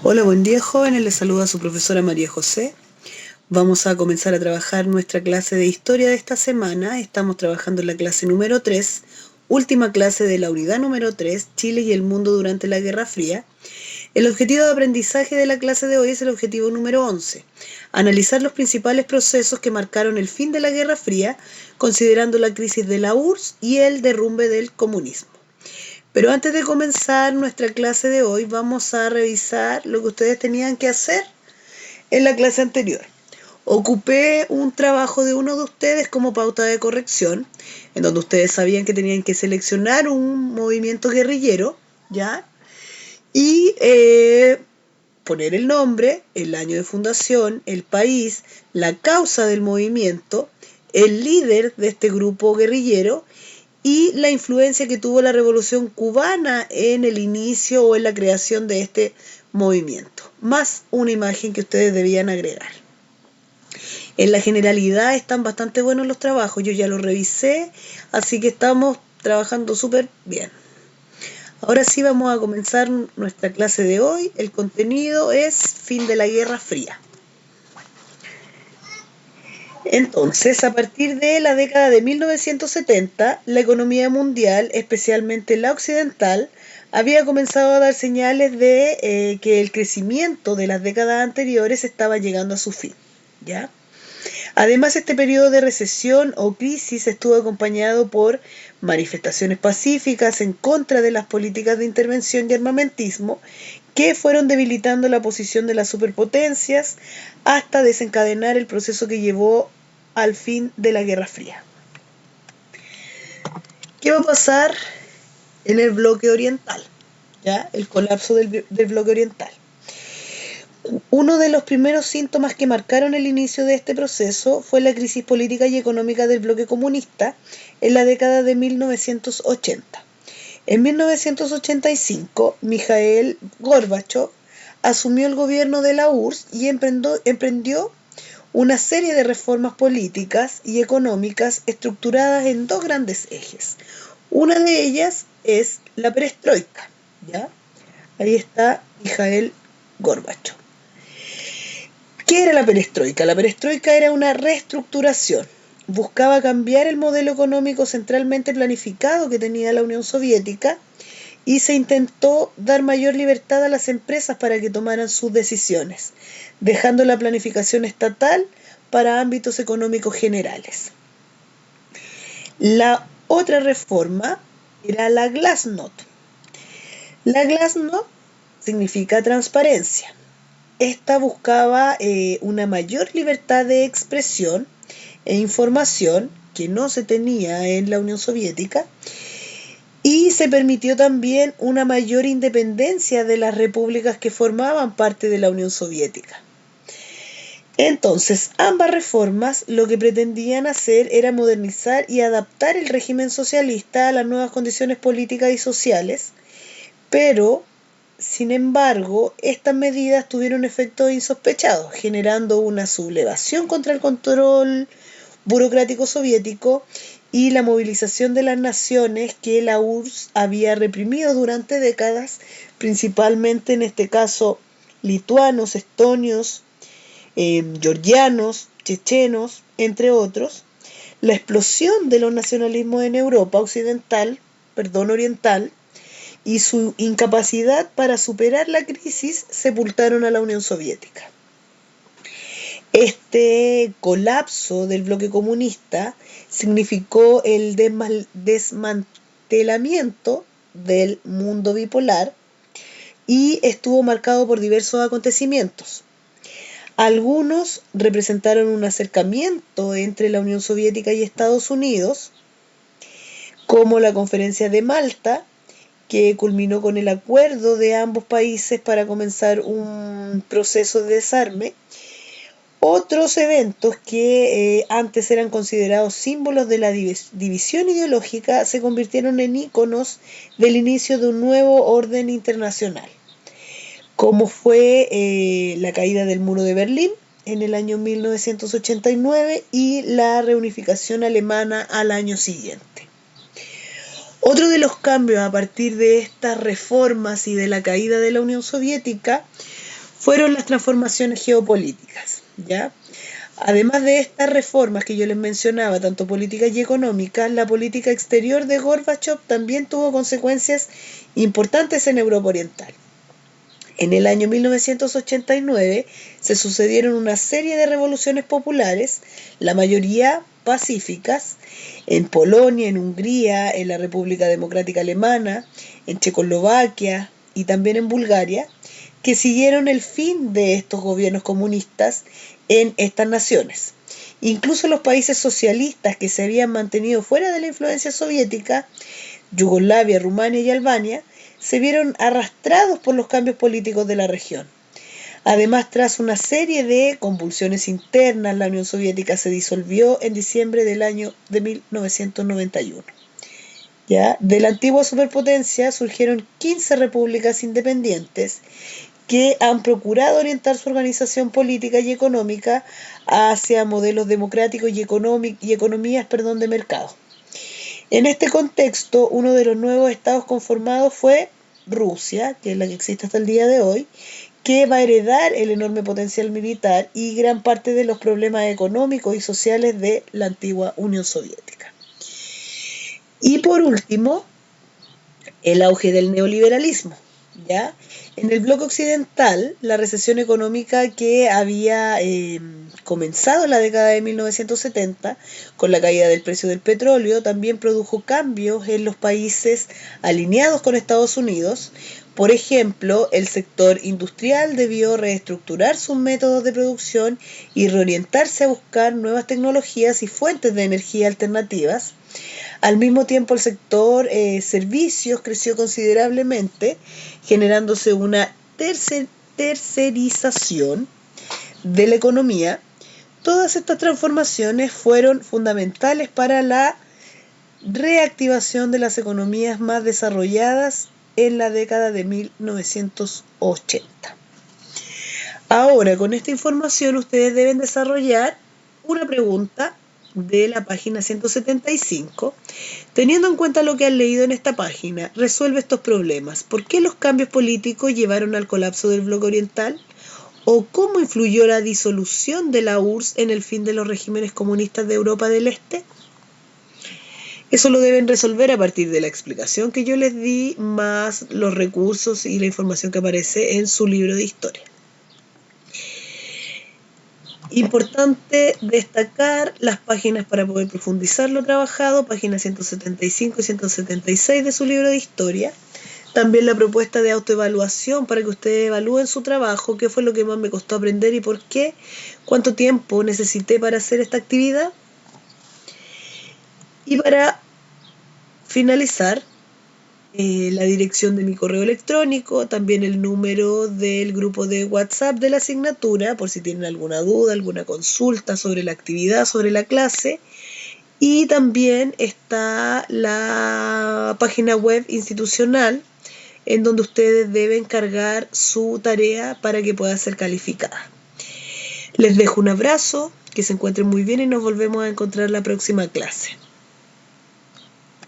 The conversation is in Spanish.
Hola, buen día jóvenes, les saluda su profesora María José. Vamos a comenzar a trabajar nuestra clase de historia de esta semana. Estamos trabajando en la clase número 3, última clase de la unidad número 3, Chile y el mundo durante la Guerra Fría. El objetivo de aprendizaje de la clase de hoy es el objetivo número 11, analizar los principales procesos que marcaron el fin de la Guerra Fría, considerando la crisis de la URSS y el derrumbe del comunismo. Pero antes de comenzar nuestra clase de hoy, vamos a revisar lo que ustedes tenían que hacer en la clase anterior. Ocupé un trabajo de uno de ustedes como pauta de corrección, en donde ustedes sabían que tenían que seleccionar un movimiento guerrillero, ¿ya? Y poner el nombre, el año de fundación, el país, la causa del movimiento, el líder de este grupo guerrillero y la influencia que tuvo la Revolución Cubana en el inicio o en la creación de este movimiento, más una imagen que ustedes debían agregar. En la generalidad están bastante buenos los trabajos, yo ya los revisé, así que estamos trabajando súper bien. Ahora sí vamos a comenzar nuestra clase de hoy. El contenido es fin de la Guerra Fría. Entonces, a partir de la década de 1970, la economía mundial, especialmente la occidental, había comenzado a dar señales de que el crecimiento de las décadas anteriores estaba llegando a su fin, ¿ya? Además, este periodo de recesión o crisis estuvo acompañado por manifestaciones pacíficas en contra de las políticas de intervención y armamentismo que fueron debilitando la posición de las superpotencias hasta desencadenar el proceso que llevó al fin de la Guerra Fría. ¿Qué va a pasar en el bloque oriental? ¿Ya? El colapso del bloque oriental. Uno de los primeros síntomas que marcaron el inicio de este proceso fue la crisis política y económica del bloque comunista en la década de 1980. En 1985, Mikhail Gorbachev asumió el gobierno de la URSS y emprendió una serie de reformas políticas y económicas estructuradas en dos grandes ejes. Una de ellas es la perestroika, ¿ya? Ahí está Mikhail Gorbachev. ¿Qué era la perestroika? La perestroika era una reestructuración. Buscaba cambiar el modelo económico centralmente planificado que tenía la Unión Soviética y se intentó dar mayor libertad a las empresas para que tomaran sus decisiones, dejando la planificación estatal para ámbitos económicos generales. La otra reforma era la Glasnost. La Glasnost significa transparencia. Esta buscaba una mayor libertad de expresión e información que no se tenía en la Unión Soviética y se permitió también una mayor independencia de las repúblicas que formaban parte de la Unión Soviética. Entonces, ambas reformas lo que pretendían hacer era modernizar y adaptar el régimen socialista a las nuevas condiciones políticas y sociales, pero sin embargo, estas medidas tuvieron efectos insospechados, generando una sublevación contra el control burocrático soviético y la movilización de las naciones que la URSS había reprimido durante décadas, principalmente en este caso lituanos, estonios, georgianos, chechenos, entre otros. La explosión de los nacionalismos en Europa oriental, y su incapacidad para superar la crisis sepultaron a la Unión Soviética. Este colapso del bloque comunista significó el desmantelamiento del mundo bipolar y estuvo marcado por diversos acontecimientos. Algunos representaron un acercamiento entre la Unión Soviética y Estados Unidos, como la Conferencia de Malta, que culminó con el acuerdo de ambos países para comenzar un proceso de desarme. Otros eventos que antes eran considerados símbolos de la división ideológica se convirtieron en íconos del inicio de un nuevo orden internacional, como fue la caída del muro de Berlín en el año 1989 y la reunificación alemana al año siguiente. Otro de los cambios a partir de estas reformas y de la caída de la Unión Soviética fueron las transformaciones geopolíticas, ¿ya? Además de estas reformas que yo les mencionaba, tanto políticas y económicas, la política exterior de Gorbachev también tuvo consecuencias importantes en Europa Oriental. En el año 1989 se sucedieron una serie de revoluciones populares, la mayoría pacíficas, en Polonia, en Hungría, en la República Democrática Alemana, en Checoslovaquia y también en Bulgaria, que siguieron el fin de estos gobiernos comunistas en estas naciones. Incluso los países socialistas que se habían mantenido fuera de la influencia soviética, Yugoslavia, Rumania y Albania, se vieron arrastrados por los cambios políticos de la región. Además, tras una serie de convulsiones internas, la Unión Soviética se disolvió en diciembre del año de 1991. ¿Ya? De la antigua superpotencia surgieron 15 repúblicas independientes que han procurado orientar su organización política y económica hacia modelos democráticos y economías de mercado. En este contexto, uno de los nuevos estados conformados fue Rusia, que es la que existe hasta el día de hoy, que va a heredar el enorme potencial militar y gran parte de los problemas económicos y sociales de la antigua Unión Soviética. Y por último, el auge del neoliberalismo. ¿Ya? En el bloque occidental, la recesión económica que había comenzado en la década de 1970, con la caída del precio del petróleo, también produjo cambios en los países alineados con Estados Unidos. Por ejemplo, el sector industrial debió reestructurar sus métodos de producción y reorientarse a buscar nuevas tecnologías y fuentes de energía alternativas. Al mismo tiempo, el sector servicios creció considerablemente, generándose una tercerización de la economía. Todas estas transformaciones fueron fundamentales para la reactivación de las economías más desarrolladas en la década de 1980. Ahora, con esta información, ustedes deben desarrollar una pregunta de la página 175. Teniendo en cuenta lo que han leído en esta página, resuelve estos problemas. ¿Por qué los cambios políticos llevaron al colapso del bloque oriental? ¿O cómo influyó la disolución de la URSS en el fin de los regímenes comunistas de Europa del Este? Eso lo deben resolver a partir de la explicación que yo les di, más los recursos y la información que aparece en su libro de historia. Importante destacar las páginas para poder profundizar lo trabajado, páginas 175 y 176 de su libro de historia. También la propuesta de autoevaluación para que ustedes evalúen su trabajo, qué fue lo que más me costó aprender y por qué, cuánto tiempo necesité para hacer esta actividad. Y para finalizar, la dirección de mi correo electrónico, también el número del grupo de WhatsApp de la asignatura, por si tienen alguna duda, alguna consulta sobre la actividad, sobre la clase. Y también está la página web institucional, en donde ustedes deben cargar su tarea para que pueda ser calificada. Les dejo un abrazo, que se encuentren muy bien y nos volvemos a encontrar la próxima clase.